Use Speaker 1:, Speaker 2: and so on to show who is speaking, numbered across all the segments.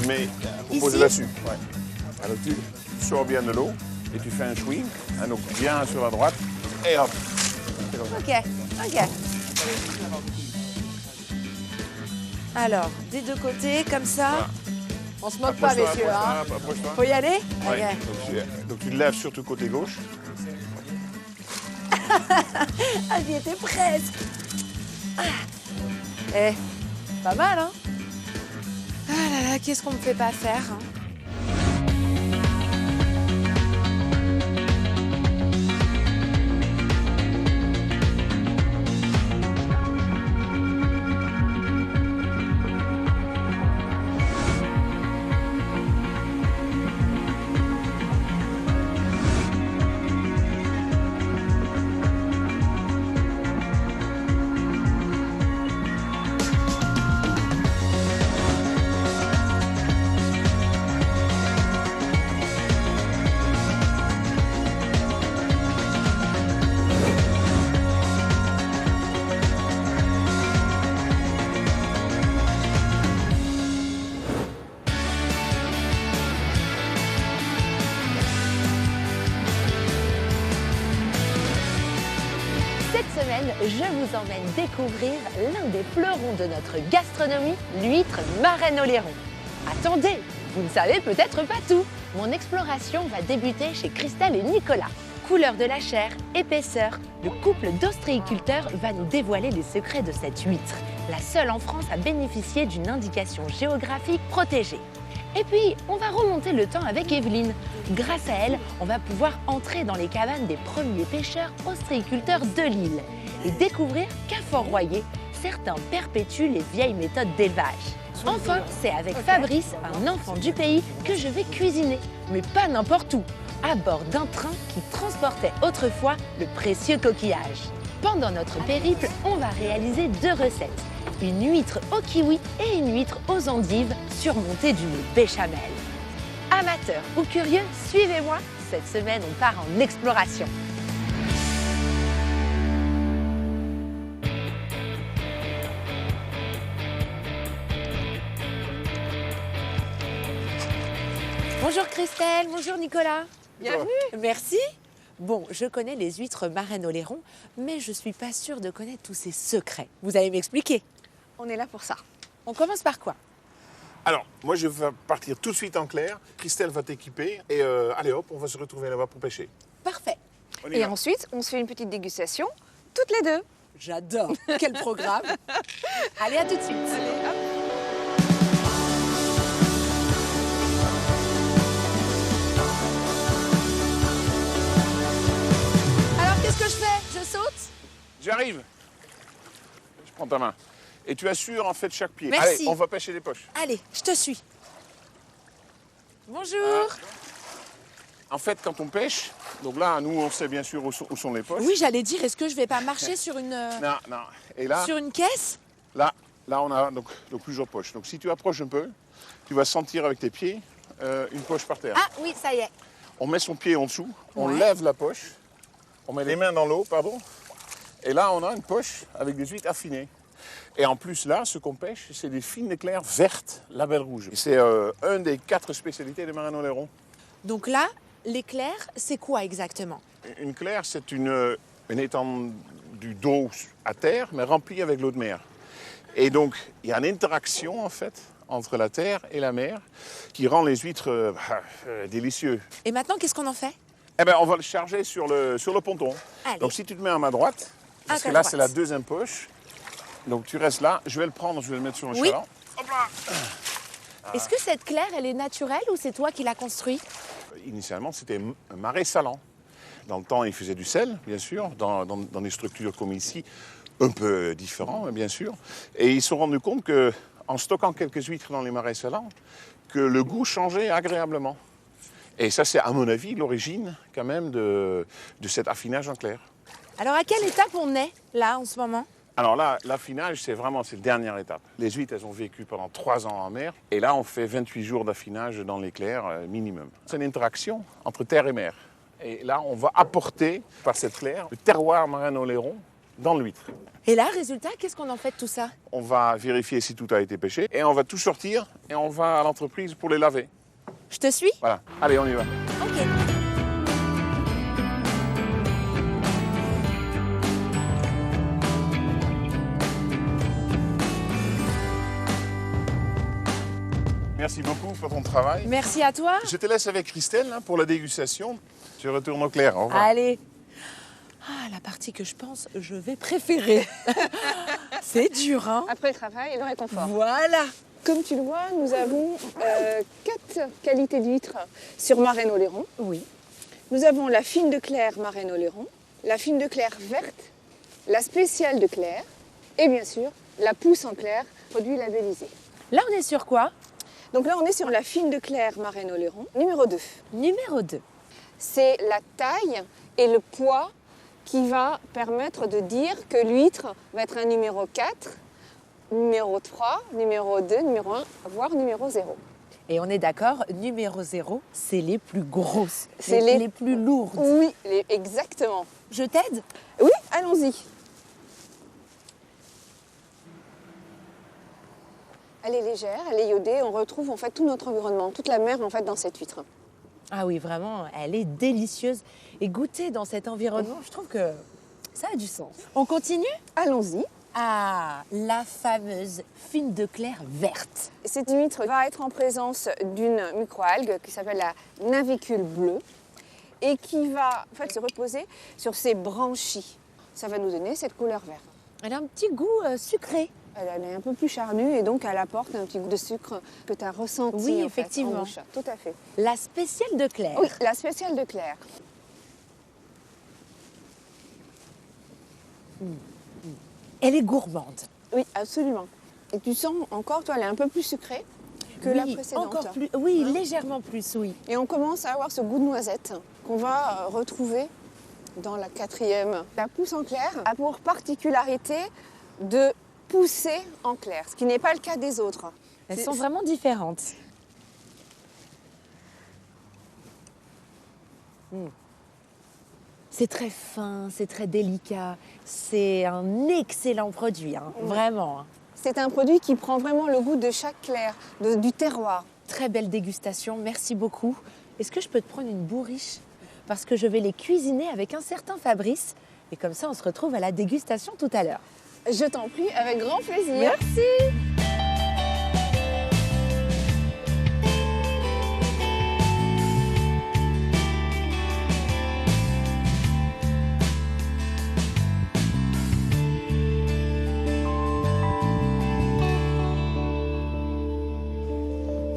Speaker 1: le mets pour poser là-dessus. Ouais. Alors tu sors bien de l'eau et tu fais un swing, donc bien sur la droite, et hop.
Speaker 2: Ok, ok. Alors, des deux côtés, comme ça.
Speaker 1: Voilà.
Speaker 2: On se moque pas, messieurs. Hein.
Speaker 1: Approche-toi.
Speaker 2: Faut y aller?
Speaker 1: Ouais.
Speaker 2: Ok.
Speaker 1: Donc tu le lèves surtout côté gauche.
Speaker 2: Ah, j'y étais presque. Ah. Eh, pas mal, hein? Ah là là, qu'est-ce qu'on me fait pas faire, hein?
Speaker 3: Cette semaine, je vous emmène découvrir l'un des fleurons de notre gastronomie, l'huître marraine oléron. Attendez, vous ne savez peut-être pas tout. Mon exploration va débuter chez Christelle et Nicolas. Couleur de la chair, épaisseur, le couple d'ostréiculteurs va nous dévoiler les secrets de cette huître, la seule en France à bénéficier d'une indication géographique protégée. Et puis, on va remonter le temps avec Evelyne. Grâce à elle, on va pouvoir entrer dans les cabanes des premiers pêcheurs ostréiculteurs de l'île et découvrir qu'à Fort-Royer, certains perpétuent les vieilles méthodes d'élevage. Enfin, c'est avec Fabrice, un enfant du pays, que je vais cuisiner, mais pas n'importe où, à bord d'un train qui transportait autrefois le précieux coquillage. Pendant notre périple, on va réaliser 2 recettes. Une huître au kiwi et une huître aux endives surmontée d'une béchamel. Amateurs ou curieux, suivez-moi. Cette semaine, on part en exploration.
Speaker 2: Bonjour Christelle, bonjour Nicolas.
Speaker 1: Bienvenue.
Speaker 2: Merci. Bon, je connais les huîtres marraine oléron, mais je suis pas sûre de connaître tous ces secrets. Vous allez m'expliquer.
Speaker 4: On est là pour ça.
Speaker 2: On commence par quoi?
Speaker 1: Alors, moi je vais partir tout de suite en clair. Christelle va t'équiper et allez hop, on va se retrouver là-bas pour pêcher.
Speaker 2: Parfait.
Speaker 1: On y
Speaker 4: Et
Speaker 1: va.
Speaker 4: ensuite, on se fait une petite dégustation, toutes les deux.
Speaker 2: J'adore. Quel programme. Allez, à tout de suite.
Speaker 4: Allez, hop.
Speaker 2: Alors, qu'est-ce que je fais? Je saute?
Speaker 1: J'arrive. Je prends ta main. Et tu assures en fait chaque pied.
Speaker 2: Merci.
Speaker 1: Allez, on va pêcher les poches.
Speaker 2: Allez, je te suis. Bonjour.
Speaker 1: En fait, quand on pêche, donc là, nous, on sait bien sûr où sont les poches.
Speaker 2: Oui, j'allais dire, est-ce que je vais pas marcher sur une,
Speaker 1: Non, non. Et là,
Speaker 2: sur une caisse?
Speaker 1: là, on a donc plusieurs poches. Donc si tu approches un peu, tu vas sentir avec tes pieds une poche par terre.
Speaker 2: Ah oui, ça y est.
Speaker 1: On met son pied en dessous, on
Speaker 2: Ouais.
Speaker 1: lève la poche, on met les mains dans l'eau, pardon. Et là, on a une poche avec des huîtres affinées. Et en plus, là, ce qu'on pêche, c'est des fines éclairs vertes, label rouge. Et c'est une des 4 spécialités des marraine oléron.
Speaker 2: Donc là, l'éclair, c'est quoi exactement?
Speaker 1: Une claire, c'est une étendue d'eau à terre, mais remplie avec l'eau de mer. Et donc, il y a une interaction, en fait, entre la terre et la mer, qui rend les huîtres délicieux.
Speaker 2: Et maintenant, qu'est-ce qu'on en fait?
Speaker 1: Eh bien, on va le charger sur le ponton.
Speaker 2: Allez.
Speaker 1: Donc, si tu te mets à ma droite, parce
Speaker 2: À
Speaker 1: que
Speaker 2: ta
Speaker 1: là,
Speaker 2: droite.
Speaker 1: c'est la deuxième poche. Donc, tu restes là. Je vais le prendre, je vais le mettre sur le
Speaker 2: Oui.
Speaker 1: chaland. Hop là.
Speaker 2: Est-ce que cette claire, elle est naturelle ou c'est toi qui l'as construite?
Speaker 1: Initialement, c'était un marais salant. Dans le temps, ils faisaient du sel, bien sûr, dans des structures comme ici, un peu différents, bien sûr. Et ils se sont rendus compte qu'en stockant quelques huîtres dans les marais salants, que le goût changeait agréablement. Et ça, c'est, à mon avis, l'origine, quand même, de cet affinage en clair.
Speaker 2: Alors, à quelle étape on est, là, en ce moment?
Speaker 1: Alors là, l'affinage, c'est la dernière étape. Les huîtres, elles ont vécu pendant 3 ans en mer. Et là, on fait 28 jours d'affinage dans les clairs minimum. C'est une interaction entre terre et mer. Et là, on va apporter, par cette claire, le terroir marraine oléron dans l'huître.
Speaker 2: Et là, résultat, qu'est-ce qu'on en fait de tout ça?
Speaker 1: On va vérifier si tout a été pêché et on va tout sortir et on va à l'entreprise pour les laver.
Speaker 2: Je te suis?
Speaker 1: Voilà. Allez, on y va.
Speaker 2: Ok.
Speaker 1: Merci beaucoup pour ton travail.
Speaker 2: Merci à toi.
Speaker 1: Je te laisse avec Christelle hein, pour la dégustation. Je retourne au clair. Au revoir.
Speaker 2: Allez. Ah, la partie que je pense je vais préférer. C'est dur, hein?
Speaker 4: Après le travail et le réconfort.
Speaker 2: Voilà.
Speaker 4: Comme tu le vois, nous avons 4 qualités d'huîtres sur Marennes-Oléron.
Speaker 2: Oui.
Speaker 4: Nous avons la fine de Clerc Marennes-Oléron, la fine de Clerc verte, la spéciale de Clerc et bien sûr la pousse en Clerc, produit labellisé.
Speaker 2: Là, on est sur quoi?
Speaker 4: Donc là, on est sur la fine de Clerc Marennes-Oléron, numéro 2.
Speaker 2: Numéro 2.
Speaker 4: C'est la taille et le poids qui va permettre de dire que l'huître va être un numéro 4, numéro 3, numéro 2, numéro 1, voire numéro 0.
Speaker 2: Et on est d'accord, numéro 0, c'est les plus grosses,
Speaker 4: C'est
Speaker 2: les plus lourdes.
Speaker 4: Oui, exactement.
Speaker 2: Je t'aide?
Speaker 4: Oui, allons-y. Elle est légère, elle est iodée, on retrouve en fait tout notre environnement, toute la mer en fait dans cette huître.
Speaker 2: Ah oui, vraiment, elle est délicieuse. Et goûter dans cet environnement, je trouve que ça a du sens. On continue?
Speaker 4: Allons-y.
Speaker 2: Ah, la fameuse fine de Clerc verte.
Speaker 4: Cette huître va être en présence d'une microalgue qui s'appelle la navicule bleue et qui va en fait se reposer sur ses branchies. Ça va nous donner cette couleur verte.
Speaker 2: Elle a un petit goût sucré.
Speaker 4: Elle est un peu plus charnue et donc elle apporte un petit goût de sucre que tu as ressenti
Speaker 2: Oui,
Speaker 4: en
Speaker 2: effectivement.
Speaker 4: fait, en bouche. Tout à fait.
Speaker 2: La spéciale de Clerc.
Speaker 4: Oui, la spéciale de Clerc.
Speaker 2: Elle est gourmande.
Speaker 4: Oui, absolument. Et tu sens encore, toi, elle est un peu plus sucrée que la
Speaker 2: Oui,
Speaker 4: précédente.
Speaker 2: encore plus. Oui, légèrement plus, oui.
Speaker 4: Et on commence à avoir ce goût de noisette qu'on va retrouver dans la 4e. La pousse en clair a pour particularité de pousser en clair, ce qui n'est pas le cas des autres.
Speaker 2: Elles sont vraiment différentes. C'est très fin, c'est très délicat. C'est un excellent produit, hein, vraiment. Hein.
Speaker 4: C'est un produit qui prend vraiment le goût de chaque clair, du terroir.
Speaker 2: Très belle dégustation, merci beaucoup. Est-ce que je peux te prendre une bourriche? Parce que je vais les cuisiner avec un certain Fabrice. Et comme ça, on se retrouve à la dégustation tout à l'heure.
Speaker 4: Je t'en prie, avec grand plaisir.
Speaker 2: Merci.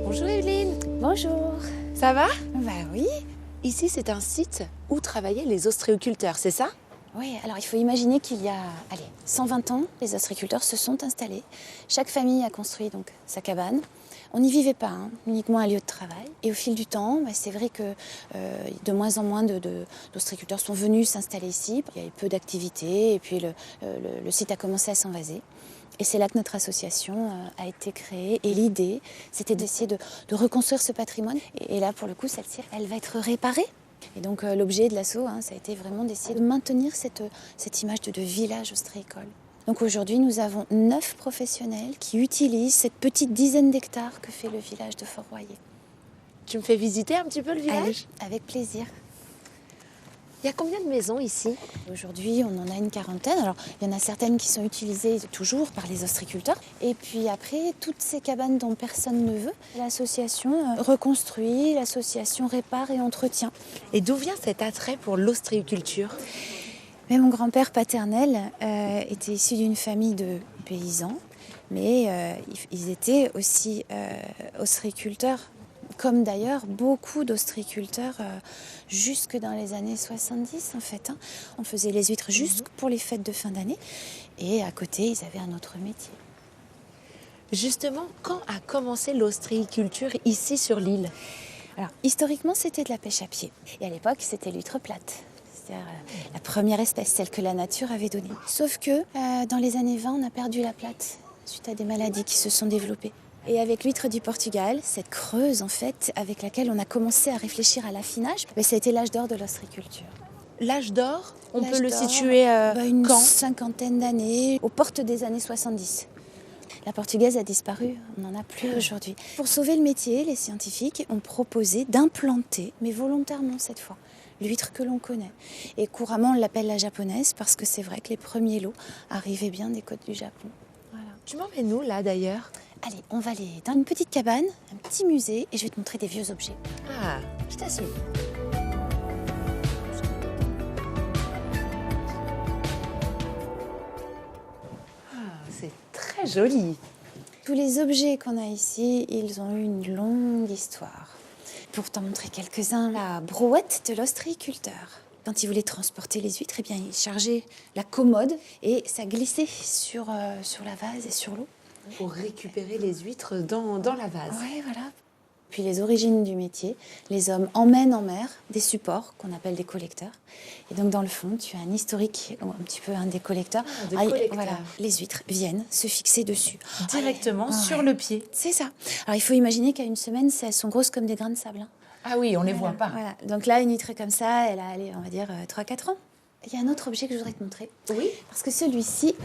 Speaker 2: Bonjour Evelyne.
Speaker 3: Bonjour.
Speaker 2: Ça va?
Speaker 3: Bah oui.
Speaker 2: Ici, c'est un site où travaillaient les ostréiculteurs, c'est ça?
Speaker 3: Oui, alors il faut imaginer qu'il y a 120 ans, les ostréiculteurs se sont installés. Chaque famille a construit donc sa cabane. On n'y vivait pas, hein, uniquement un lieu de travail. Et au fil du temps, c'est vrai que de moins en moins d'ostréiculteurs sont venus s'installer ici. Il y avait peu d'activités et puis le site a commencé à s'envaser. Et c'est là que notre association a été créée. Et l'idée, c'était d'essayer de reconstruire ce patrimoine. Et là, pour le coup, celle-ci, elle va être réparée. Et donc l'objet de l'asso, ça a été vraiment d'essayer de maintenir cette image de village ostréicole. Donc aujourd'hui, nous avons 9 professionnels qui utilisent cette petite dizaine d'hectares que fait le village de Fort-Royer.
Speaker 2: Tu me fais visiter un petit peu le village?
Speaker 3: Allez, avec plaisir.
Speaker 2: Il y a combien de maisons ici?
Speaker 3: Aujourd'hui, on en a une quarantaine. Alors, il y en a certaines qui sont utilisées toujours par les ostréiculteurs. Et puis après, toutes ces cabanes dont personne ne veut, l'association reconstruit, l'association répare et entretient.
Speaker 2: Et d'où vient cet attrait pour l'ostréiculture?
Speaker 3: Mais mon grand-père paternel était issu d'une famille de paysans, mais ils étaient aussi ostréiculteurs, comme d'ailleurs beaucoup d'ostréiculteurs jusque dans les années 70 en fait. On faisait les huîtres juste pour les fêtes de fin d'année et à côté ils avaient un autre métier.
Speaker 2: Justement, quand a commencé l'ostréiculture ici sur l'île?
Speaker 3: Alors historiquement c'était de la pêche à pied et à l'époque c'était l'huître plate. C'est-à-dire la première espèce, celle que la nature avait donnée. Sauf que dans les années 20 on a perdu la plate suite à des maladies qui se sont développées. Et avec l'huître du Portugal, cette creuse en fait, avec laquelle on a commencé à réfléchir à l'affinage, ça a été l'âge d'or de l'ostréiculture.
Speaker 2: L'âge d'or, on
Speaker 5: L'âge
Speaker 2: peut le
Speaker 5: d'or,
Speaker 2: situer
Speaker 5: une
Speaker 2: quand?
Speaker 5: cinquantaine d'années, aux portes des années 70. La portugaise a disparu, on n'en a plus aujourd'hui. Pour sauver le métier, les scientifiques ont proposé d'implanter, mais volontairement cette fois, l'huître que l'on connaît. Et couramment, on l'appelle la japonaise parce que c'est vrai que les premiers lots arrivaient bien des côtes du Japon. Voilà.
Speaker 2: Tu m'emmènes où là d'ailleurs?
Speaker 5: Allez, on va aller dans une petite cabane, un petit musée, et je vais te montrer des vieux objets.
Speaker 2: Ah, je t'assume. C'est très joli.
Speaker 5: Tous les objets qu'on a ici, ils ont eu une longue histoire. Pour t'en montrer quelques-uns, la brouette de l'ostréiculteur. Quand il voulait transporter les huîtres, eh bien, il chargeait la commode et ça glissait sur la vase et sur l'eau.
Speaker 2: Pour récupérer les huîtres dans la vase.
Speaker 5: Ouais, voilà. Puis les origines du métier, les hommes emmènent en mer des supports qu'on appelle des collecteurs. Et donc dans le fond, tu as un historique, ou un petit peu un des collecteurs.
Speaker 2: Des collecteurs.
Speaker 5: Voilà, les huîtres viennent se fixer dessus.
Speaker 2: Directement
Speaker 5: Ouais.
Speaker 2: sur le pied.
Speaker 5: C'est ça. Alors il faut imaginer qu'à une semaine, elles sont grosses comme des grains de sable. Hein.
Speaker 2: Ah oui, on les voit pas.
Speaker 5: Voilà. Donc là, une huître comme ça, elle a, allez, on va dire, 3-4 ans. Il y a un autre objet que je voudrais te montrer.
Speaker 2: Oui.
Speaker 5: Parce que celui-ci,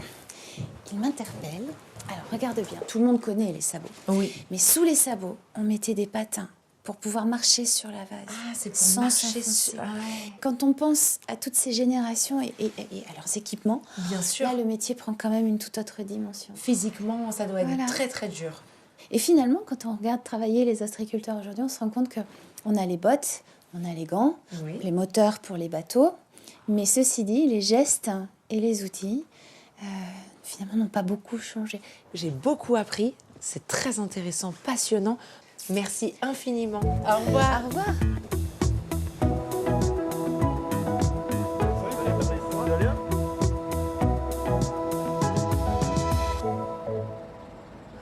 Speaker 5: il m'interpelle. Alors regarde bien, tout le monde connaît les sabots.
Speaker 2: Oui.
Speaker 5: Mais sous les sabots, on mettait des patins pour pouvoir marcher sur la vase.
Speaker 2: Ah, c'est pour
Speaker 5: sans
Speaker 2: marcher
Speaker 5: s'enfoncer.
Speaker 2: sur... Ah ouais.
Speaker 5: Quand on pense à toutes ces générations et à leurs équipements,
Speaker 2: Bien sûr.
Speaker 5: là, le métier prend quand même une toute autre dimension.
Speaker 2: Physiquement, ça doit être
Speaker 5: Voilà.
Speaker 2: très très dur.
Speaker 5: Et finalement, quand on regarde travailler les ostréiculteurs aujourd'hui, on se rend compte qu'on a les bottes, on a les gants,
Speaker 2: Oui.
Speaker 5: les moteurs pour les bateaux, mais ceci dit, les gestes et les outils, finalement, n'ont pas beaucoup changé.
Speaker 2: J'ai beaucoup appris. C'est très intéressant, passionnant. Merci infiniment. Au revoir.
Speaker 5: Au revoir.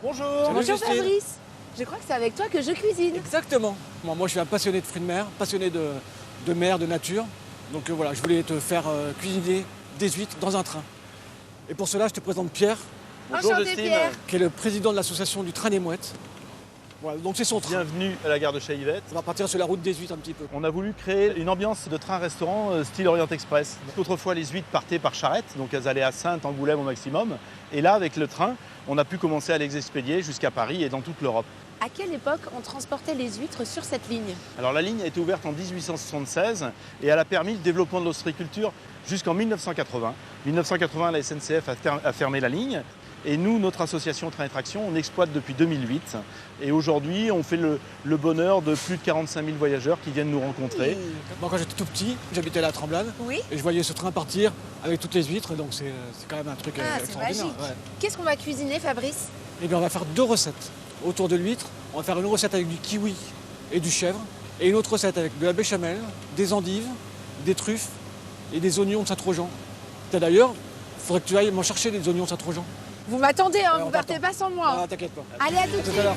Speaker 6: Bonjour.
Speaker 2: Bonjour
Speaker 6: Justine.
Speaker 2: Fabrice. Je crois que c'est avec toi que je cuisine.
Speaker 6: Exactement. Moi, je suis un passionné de fruits de mer, passionné de mer, de nature. Donc voilà, je voulais te faire cuisiner des huîtres dans un train. Et pour cela, je te présente Pierre,
Speaker 2: Enchantée Pierre.
Speaker 6: qui est le président de l'association du Train des Mouettes. Voilà, donc c'est son train.
Speaker 7: Bienvenue à la gare de Chaillevette.
Speaker 6: On va partir sur la route des huîtres un petit peu.
Speaker 7: On a voulu créer une ambiance de train-restaurant style Orient Express. Autrefois, les huîtres partaient par charrette, donc elles allaient à Saintes, Angoulême au maximum. Et là, avec le train, on a pu commencer à les expédier jusqu'à Paris et dans toute l'Europe.
Speaker 2: À quelle époque on transportait les huîtres sur cette ligne?
Speaker 7: Alors la ligne a été ouverte en 1876 et elle a permis le développement de l'ostréiculture jusqu'en 1980. 1980, la SNCF a fermé la ligne. Et nous, notre association Train et Traction, on exploite depuis 2008. Et aujourd'hui, on fait le bonheur de plus de 45 000 voyageurs qui viennent nous rencontrer.
Speaker 6: Moi, quand j'étais tout petit, j'habitais à la Tremblade.
Speaker 2: Oui.
Speaker 6: Et je voyais ce train partir avec toutes les huîtres. Donc c'est quand même un truc
Speaker 2: Ah, c'est
Speaker 6: extraordinaire.
Speaker 2: magique.
Speaker 6: Ouais.
Speaker 2: Qu'est-ce qu'on va cuisiner Fabrice?
Speaker 6: Eh bien, on va faire 2 recettes autour de l'huître. On va faire une recette avec du kiwi et du chèvre. Et une autre recette avec de la béchamel, des endives, des truffes et des oignons de Saint-Trojan. D'ailleurs, il faudrait que tu ailles m'en chercher des oignons de Saint-Trojan.
Speaker 2: Vous m'attendez, hein,
Speaker 6: Ouais,
Speaker 2: vous
Speaker 6: on
Speaker 2: partez
Speaker 6: t'attend.
Speaker 2: pas sans moi.
Speaker 6: Ah, t'inquiète pas.
Speaker 2: Allez, à tout de
Speaker 6: À tout
Speaker 2: suite.
Speaker 6: à l'heure.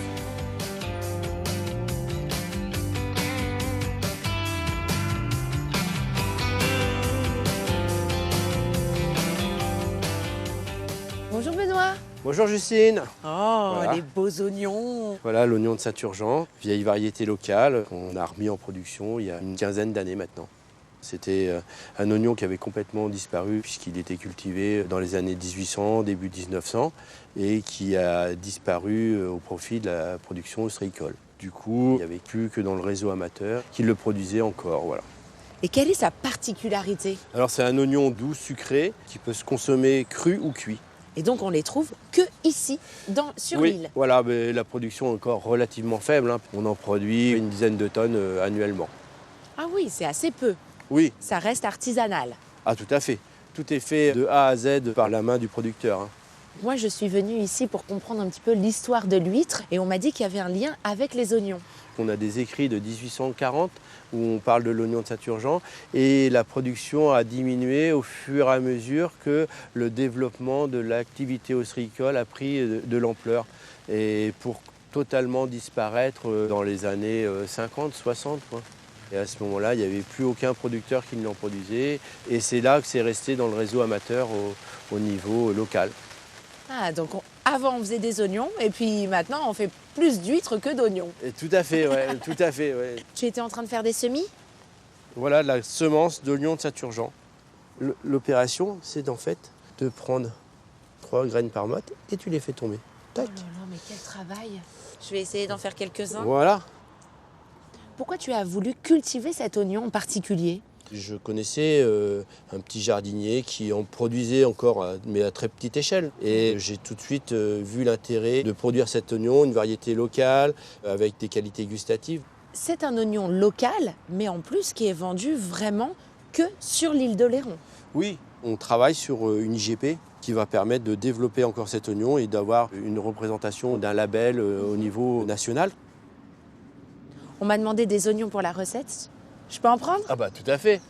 Speaker 2: Bonjour Benoît.
Speaker 8: Bonjour Justine.
Speaker 2: Oh,
Speaker 8: Voilà.
Speaker 2: les beaux oignons.
Speaker 8: Voilà l'oignon de Saint-Urgent, vieille variété locale qu'on a remis en production il y a une quinzaine d'années maintenant. C'était un oignon qui avait complètement disparu puisqu'il était cultivé dans les années 1800, début 1900 et qui a disparu au profit de la production ostréicole. Du coup, il n'y avait plus que dans le réseau amateur qui le produisait encore. Voilà.
Speaker 2: Et quelle est sa particularité?
Speaker 8: Alors c'est un oignon doux, sucré, qui peut se consommer cru ou cuit.
Speaker 2: Et donc on les trouve que ici, sur
Speaker 8: Oui,
Speaker 2: l'île.
Speaker 8: voilà, mais la production est encore relativement faible. Hein. On en produit une dizaine de tonnes annuellement.
Speaker 2: Ah oui, c'est assez peu.
Speaker 8: Oui,
Speaker 2: Ça reste artisanal.
Speaker 8: ah, tout à fait. Tout est fait de A à Z par la main du producteur. Hein.
Speaker 2: Moi, je suis venue ici pour comprendre un petit peu l'histoire de l'huître et on m'a dit qu'il y avait un lien avec les oignons.
Speaker 8: On a des écrits de 1840 où on parle de l'oignon de Saint-Urgent et la production a diminué au fur et à mesure que le développement de l'activité ostréicole a pris de l'ampleur et pour totalement disparaître dans les années 50, 60. Quoi. Et à ce moment-là, il n'y avait plus aucun producteur qui n'en produisait et c'est là que c'est resté dans le réseau amateur au niveau local.
Speaker 2: Ah, donc avant on faisait des oignons et puis maintenant on fait plus d'huîtres que d'oignons.
Speaker 8: Et tout à fait, ouais, tout à fait. Ouais.
Speaker 2: Tu étais en train de faire des semis?
Speaker 8: Voilà la semence d'oignon de Saint-Urgent. L'opération, c'est en fait de prendre 3 graines par motte et tu les fais tomber. Tac.
Speaker 2: Oh là là, mais quel travail. Je vais essayer d'en faire quelques-uns.
Speaker 8: Voilà.
Speaker 2: Pourquoi tu as voulu cultiver cet oignon en particulier?
Speaker 8: Je connaissais un petit jardinier qui en produisait encore, mais à très petite échelle. Et j'ai tout de suite vu l'intérêt de produire cet oignon, une variété locale, avec des qualités gustatives.
Speaker 2: C'est un oignon local, mais en plus qui est vendu vraiment que sur l'île d'Oléron.
Speaker 8: Oui, on travaille sur une IGP qui va permettre de développer encore cet oignon et d'avoir une représentation d'un label au niveau national.
Speaker 2: On m'a demandé des oignons pour la recette. Je peux en prendre?
Speaker 8: Ah bah tout à fait.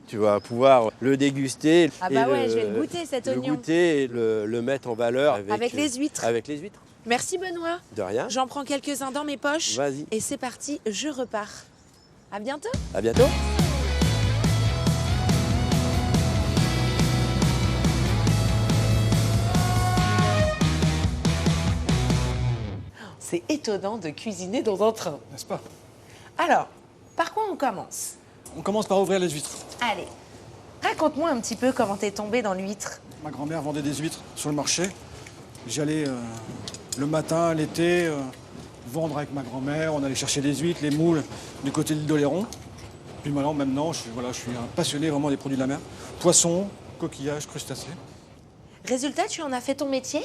Speaker 8: Tu vas pouvoir le déguster.
Speaker 2: Ah bah ouais, je vais le goûter cet oignon.
Speaker 8: Le goûter et le mettre en valeur
Speaker 2: Avec les huîtres.
Speaker 8: Avec les huîtres.
Speaker 2: Merci Benoît.
Speaker 8: De rien.
Speaker 2: J'en prends quelques-uns dans mes poches.
Speaker 8: Vas-y.
Speaker 2: Et c'est parti, je repars. À bientôt.
Speaker 8: À bientôt.
Speaker 2: C'est étonnant de cuisiner dans un train.
Speaker 6: N'est-ce pas?
Speaker 2: Alors, par quoi on commence?
Speaker 6: On commence par ouvrir les huîtres.
Speaker 2: Allez, raconte-moi un petit peu comment t'es tombé dans l'huître.
Speaker 6: Ma grand-mère vendait des huîtres sur le marché. J'y allais le matin, l'été, vendre avec ma grand-mère. On allait chercher des huîtres, les moules du côté de l'île d'Oléron. Puis maintenant, je suis un passionné vraiment des produits de la mer. Poissons, coquillages, crustacés.
Speaker 2: Résultat, tu en as fait ton métier?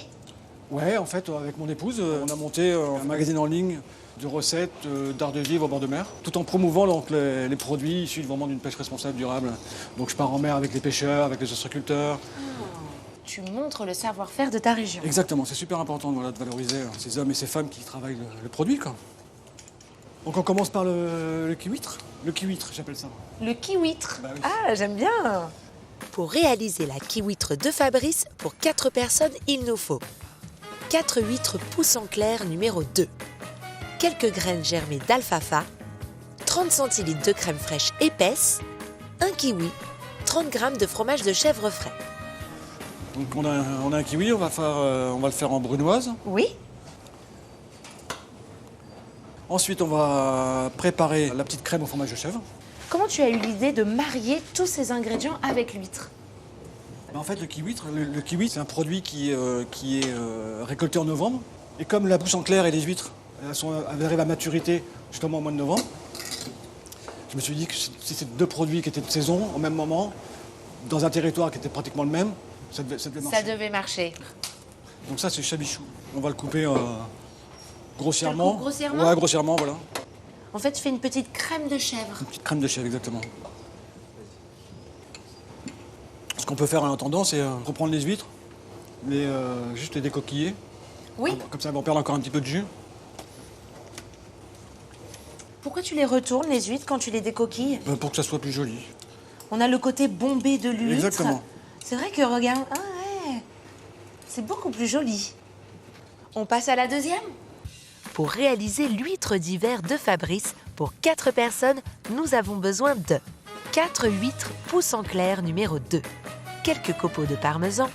Speaker 6: Ouais, en fait, avec mon épouse, on a monté un magazine en ligne de recettes, d'art de vivre au bord de mer, tout en promouvant donc, les produits issus vraiment d'une pêche responsable, durable. Donc je pars en mer avec les pêcheurs, avec les ostréiculteurs.
Speaker 2: Tu montres le savoir-faire de ta région.
Speaker 6: Exactement, c'est super important voilà, de valoriser ces hommes et ces femmes qui travaillent le produit. Quoi. Donc on commence par le kiwitre. Le kiwitre, j'appelle ça.
Speaker 2: Le kiwitre.
Speaker 6: Bah oui.
Speaker 2: Ah, j'aime bien. Pour réaliser la kiwitre de Fabrice, pour 4 personnes, il nous faut 4 huîtres pousse en clair numéro 2, quelques graines germées d'alfalfa, 30 centilitres de crème fraîche épaisse, un kiwi, 30 g de fromage de chèvre frais.
Speaker 6: Donc on a un kiwi, on va le faire en brunoise.
Speaker 2: Oui.
Speaker 6: Ensuite, on va préparer la petite crème au fromage de chèvre.
Speaker 2: Comment tu as eu l'idée de marier tous ces ingrédients avec l'huître?
Speaker 6: En fait, le kiwi, c'est un produit qui est récolté en novembre. Et comme la pousse en clair et les huîtres, elles arrivent à maturité justement au mois de novembre, je me suis dit que si c'était 2 produits qui étaient de saison, au même moment, dans un territoire qui était pratiquement le même, ça devait marcher.
Speaker 2: Ça devait marcher.
Speaker 6: Donc ça, c'est chabichou. On va le couper grossièrement.
Speaker 2: Tu le coupes grossièrement?
Speaker 6: Ouais, grossièrement, voilà.
Speaker 2: En fait, tu fais une petite crème de chèvre.
Speaker 6: Une petite crème de chèvre, exactement. Ce qu'on peut faire en attendant, c'est reprendre les huîtres, juste les décoquiller.
Speaker 2: Oui.
Speaker 6: Comme ça, elles vont perdre encore un petit peu de jus.
Speaker 2: Pourquoi tu les retournes, les huîtres, quand tu les décoquilles?
Speaker 6: Pour que ça soit plus joli.
Speaker 2: On a le côté bombé de l'huître.
Speaker 6: Exactement.
Speaker 2: C'est vrai que, regarde, ah ouais, c'est beaucoup plus joli. On passe à la deuxième?
Speaker 3: Pour réaliser l'huître d'hiver de Fabrice, pour 4 personnes, nous avons besoin de 4 huîtres pousse en clair numéro 2, quelques copeaux de parmesan,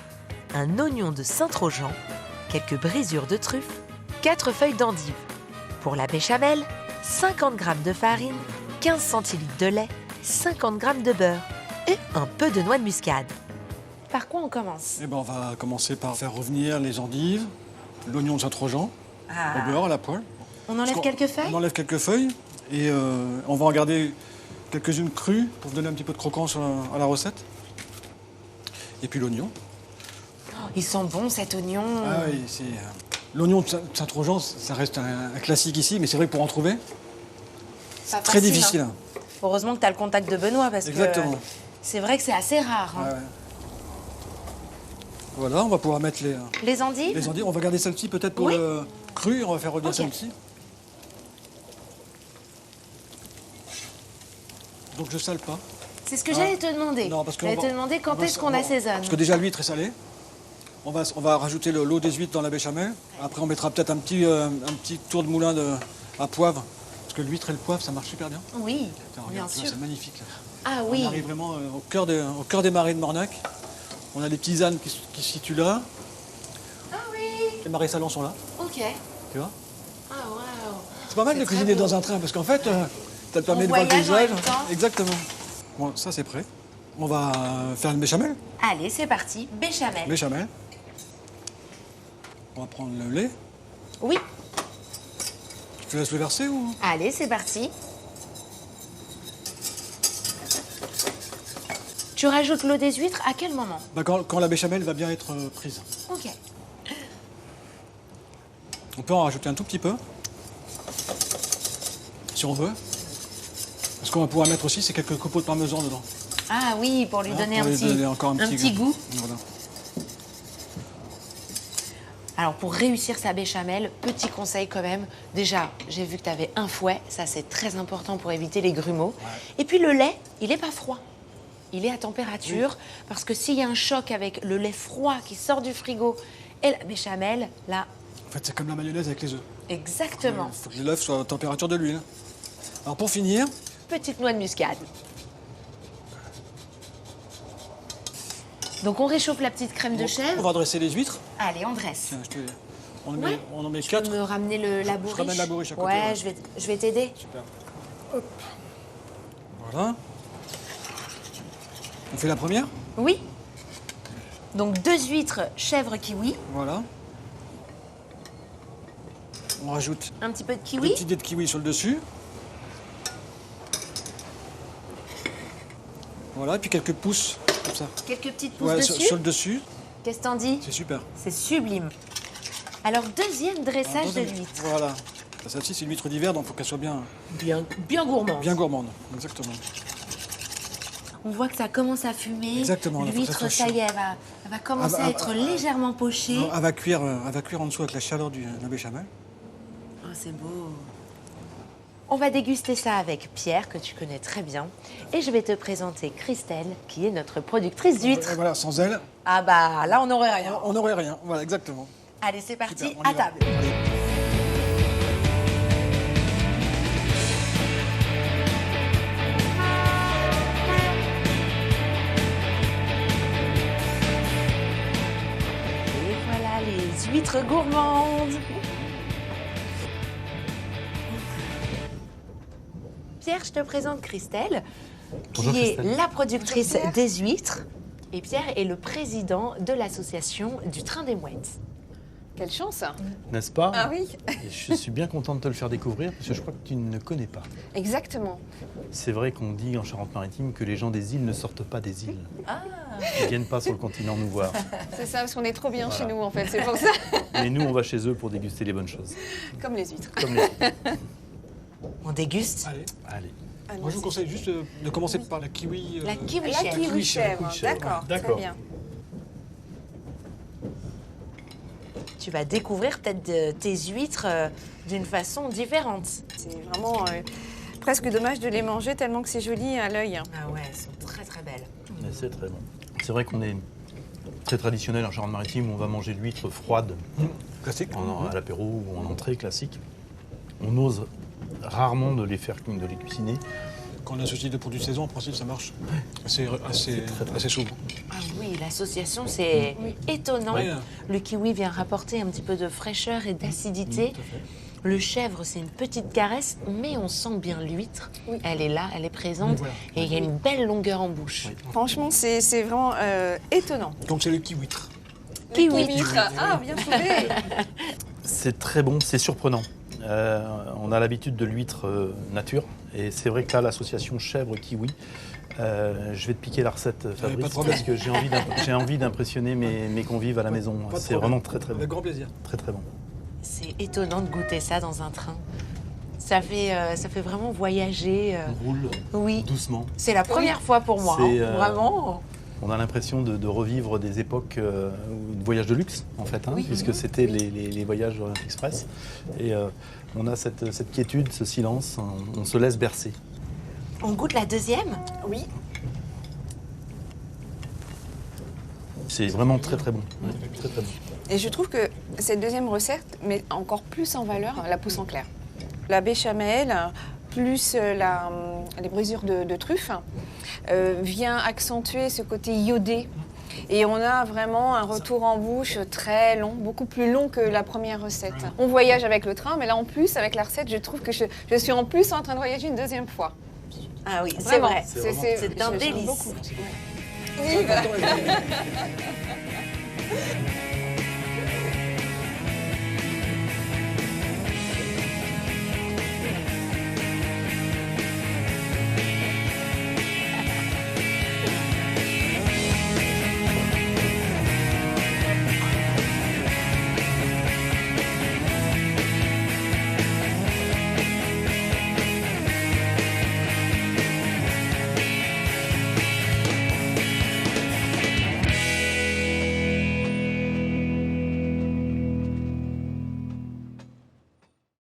Speaker 3: un oignon de Saint-Trojan, quelques brisures de truffe, 4 feuilles d'endive. Pour la béchamel, 50 g de farine, 15 centilitres de lait, 50 g de beurre et un peu de noix de muscade.
Speaker 2: Par quoi on commence?
Speaker 6: On va commencer par faire revenir les endives, l'oignon de Saint-Trojan, au beurre, à la poêle.
Speaker 2: On enlève quelques feuilles?
Speaker 6: On enlève quelques feuilles et on va en garder quelques-unes crues pour donner un petit peu de croquance à la recette. Et puis l'oignon.
Speaker 2: Oh, ils sont bons, cet oignon.
Speaker 6: Ah oui, c'est... L'oignon de Saint-Trojan, ça reste un classique ici, mais c'est vrai que pour en trouver,
Speaker 2: Pas
Speaker 6: très
Speaker 2: facile,
Speaker 6: difficile.
Speaker 2: hein. Heureusement que tu as le contact de Benoît, parce
Speaker 6: Exactement.
Speaker 2: que c'est vrai que c'est assez rare. Hein.
Speaker 6: Ouais. Voilà, on va pouvoir mettre
Speaker 2: Les endives?
Speaker 6: les endives. On va garder celle-ci peut-être pour
Speaker 2: Oui.
Speaker 6: le cru, on va faire revenir
Speaker 2: Ok.
Speaker 6: celle-ci. Donc je sale pas.
Speaker 2: C'est ce que j'allais te demander.
Speaker 6: Non, parce que
Speaker 2: J'allais te demander quand est-ce qu'on assaisonne.
Speaker 6: Parce que déjà l'huître est salée. On va rajouter l'eau des huîtres dans la béchamel. Après on mettra peut-être un petit tour de moulin à poivre. Parce que l'huître et le poivre, ça marche super bien.
Speaker 2: Oui,
Speaker 6: Tiens,
Speaker 2: bien
Speaker 6: regarde, tu vois,
Speaker 2: sûr.
Speaker 6: c'est magnifique. Là.
Speaker 2: Ah
Speaker 6: On
Speaker 2: oui.
Speaker 6: arrive vraiment au cœur des marais de Mornac. On a des petits ânes qui se situent là.
Speaker 2: Ah oui.
Speaker 6: Les marais salants sont là,
Speaker 2: Ok.
Speaker 6: tu vois.
Speaker 2: Ah waouh.
Speaker 6: C'est pas mal
Speaker 2: C'est
Speaker 6: de
Speaker 2: très
Speaker 6: cuisiner
Speaker 2: beau.
Speaker 6: dans un train parce qu'en fait, Ça te permet
Speaker 2: On
Speaker 6: de voir le
Speaker 2: voyage en
Speaker 6: paysage.
Speaker 2: même temps.
Speaker 6: Exactement. Bon, ça c'est prêt. On va faire une béchamel.
Speaker 2: Allez, c'est parti. Béchamel.
Speaker 6: Béchamel. On va prendre le lait.
Speaker 2: Oui.
Speaker 6: Tu te laisses le verser ou?
Speaker 2: Allez, c'est parti. Tu rajoutes l'eau des huîtres à quel moment?
Speaker 6: Bah, quand la béchamel va bien être prise.
Speaker 2: Ok.
Speaker 6: On peut en rajouter un tout petit peu. Si on veut. Ce qu'on va pouvoir mettre aussi, c'est quelques copeaux de parmesan dedans.
Speaker 2: Ah oui, pour lui
Speaker 6: Hein,
Speaker 2: donner,
Speaker 6: pour
Speaker 2: un,
Speaker 6: lui
Speaker 2: petit,
Speaker 6: donner encore un petit
Speaker 2: goût.
Speaker 6: Voilà.
Speaker 2: Alors pour réussir sa béchamel, petit conseil quand même. Déjà, j'ai vu que tu avais un fouet, ça c'est très important pour éviter les grumeaux. Et puis le lait, il n'est pas froid. Il est à température, parce que s'il y a un choc avec le lait froid qui sort du frigo et la béchamel, là,
Speaker 6: En fait, c'est comme la mayonnaise avec les œufs.
Speaker 2: exactement.
Speaker 6: Il faut que l'œuf soit à température de l'huile. Alors pour finir,
Speaker 2: Petite noix de muscade. Donc on réchauffe la petite crème de
Speaker 6: on
Speaker 2: chèvre.
Speaker 6: va dresser les huîtres.
Speaker 2: Allez, on dresse.
Speaker 6: Tiens, on
Speaker 2: Ouais.
Speaker 6: en met
Speaker 2: Tu peux
Speaker 6: 4.
Speaker 2: me ramener la bourriche?
Speaker 6: ramène la bourriche à côté,
Speaker 2: Ouais,
Speaker 6: ouais.
Speaker 2: je vais t'aider.
Speaker 6: Super. Hop. Voilà. On fait la première.
Speaker 2: Oui. Donc 2 huîtres chèvre kiwi,
Speaker 6: Voilà. On rajoute
Speaker 2: un petit peu de
Speaker 6: des
Speaker 2: kiwi.
Speaker 6: petits dés de kiwi sur le dessus. Voilà, et puis quelques pousses, comme ça.
Speaker 2: Quelques petites pousses
Speaker 6: Ouais,
Speaker 2: dessus.
Speaker 6: sur le dessus.
Speaker 2: Qu'est-ce que t'en dis?
Speaker 6: C'est super.
Speaker 2: C'est sublime. Alors, deuxième dressage de
Speaker 6: Attention.
Speaker 2: l'huître.
Speaker 6: Voilà. Celle-ci, c'est une huître d'hiver, donc il faut qu'elle soit bien
Speaker 2: Bien gourmand.
Speaker 6: gourmande. Exactement.
Speaker 2: On voit que ça commence à fumer.
Speaker 6: Exactement, là, faut que ça
Speaker 2: L'huître,
Speaker 6: soit
Speaker 2: ça
Speaker 6: chaud.
Speaker 2: y est, elle va commencer
Speaker 6: Ah,
Speaker 2: à être légèrement pochée.
Speaker 6: Non, elle va cuire en dessous avec la chaleur de la béchamel.
Speaker 2: Oh, c'est beau. On va déguster ça avec Pierre, que tu connais très bien. Et je vais te présenter Christelle, qui est notre productrice d'huîtres.
Speaker 6: Et voilà, sans elle,
Speaker 2: Ah bah, là, on n'aurait rien.
Speaker 6: on n'aurait rien. Voilà, exactement.
Speaker 2: Allez, c'est parti,
Speaker 6: Super, on y
Speaker 2: à
Speaker 6: va.
Speaker 2: table.
Speaker 6: Allez.
Speaker 2: Et voilà les huîtres gourmandes. Pierre, je te présente Christelle,
Speaker 7: Bonjour,
Speaker 2: qui est
Speaker 7: Christelle.
Speaker 2: la productrice des huîtres. Et Pierre est le président de l'association du Train des Mouettes.
Speaker 4: Quelle chance.
Speaker 7: N'est-ce pas?
Speaker 4: Ah oui,
Speaker 7: Et je suis bien content de te le faire découvrir parce que je crois que tu ne connais pas.
Speaker 4: exactement.
Speaker 7: C'est vrai qu'on dit en Charente-Maritime que les gens des îles ne sortent pas des îles. Ils ne viennent pas sur le continent nous voir.
Speaker 4: C'est ça, parce qu'on est trop bien
Speaker 7: Voilà.
Speaker 4: chez nous en fait, c'est pour ça.
Speaker 7: Mais nous, on va chez eux pour déguster les bonnes choses.
Speaker 4: Comme les huîtres.
Speaker 7: Comme les...
Speaker 2: On déguste
Speaker 6: Allez.
Speaker 7: Allez.
Speaker 6: Moi, je vous conseille juste de commencer par la kiwi.
Speaker 2: la kiwi
Speaker 4: La
Speaker 2: chèvre.
Speaker 4: kiwi chèvre,
Speaker 7: chèvre.
Speaker 4: d'accord, très
Speaker 7: D'accord.
Speaker 4: bien.
Speaker 2: Tu vas découvrir peut-être tes huîtres d'une façon différente.
Speaker 4: C'est vraiment presque dommage de les manger tellement que c'est joli à l'œil.
Speaker 2: Ah ouais, elles sont très très belles.
Speaker 7: Mais c'est très bon. C'est vrai qu'on est très traditionnel en Charente-Maritime où on va manger de l'huître froide
Speaker 6: Classique.
Speaker 7: à l'apéro ou en entrée classique. On ose rarement de les cuisiner.
Speaker 6: Quand on a ce type de produit de saison, en principe, ça marche. Assez souvent.
Speaker 2: Ah oui, l'association, c'est étonnant.
Speaker 6: Oui.
Speaker 2: Le kiwi vient rapporter un petit peu de fraîcheur et d'acidité.
Speaker 6: Tout à fait.
Speaker 2: Le chèvre, c'est une petite caresse, mais on sent bien l'huître. Elle est là, elle est présente,
Speaker 6: Voilà.
Speaker 2: et il y a une belle longueur en bouche.
Speaker 4: Franchement, c'est vraiment étonnant.
Speaker 6: Donc, c'est le kiwitre.
Speaker 2: Kiwi.
Speaker 4: Ah, bien trouvé.
Speaker 7: C'est très bon, c'est surprenant. On a l'habitude de l'huître nature et c'est vrai que là, l'association chèvre-kiwi, je vais te piquer la recette,
Speaker 6: pas de
Speaker 7: Fabrice,
Speaker 6: problème.
Speaker 7: parce que j'ai envie d'impressionner mes convives à la maison.
Speaker 6: Pas de
Speaker 7: C'est
Speaker 6: problème.
Speaker 7: vraiment très très bon.
Speaker 6: Avec grand plaisir.
Speaker 7: Très très bon.
Speaker 2: C'est étonnant de goûter ça dans un train. Ça fait vraiment voyager.
Speaker 7: On roule
Speaker 2: Oui,
Speaker 7: doucement.
Speaker 2: c'est la première fois pour moi,
Speaker 7: C'est,
Speaker 2: hein, vraiment.
Speaker 7: On a l'impression de revivre des époques de voyages de luxe, en fait, hein, puisque c'était les voyages Express. Et on a cette quiétude, ce silence, on se laisse bercer.
Speaker 2: On goûte la deuxième?
Speaker 4: Oui,
Speaker 7: C'est vraiment très très bon. Ouais, très très bon.
Speaker 4: et je trouve que cette deuxième recette met encore plus en valeur la pousse en clair. La béchamel, plus les brisures de truffes, vient accentuer ce côté iodé Et on a vraiment un retour en bouche très long, beaucoup plus long que la première recette. On voyage avec le train, mais là en plus, avec la recette, je trouve que je suis en plus en train de voyager une deuxième fois.
Speaker 2: Ah oui, c'est
Speaker 4: Vraiment,
Speaker 2: vrai. C'est un
Speaker 4: j'aime
Speaker 2: délice.
Speaker 4: beaucoup. Oui, voilà.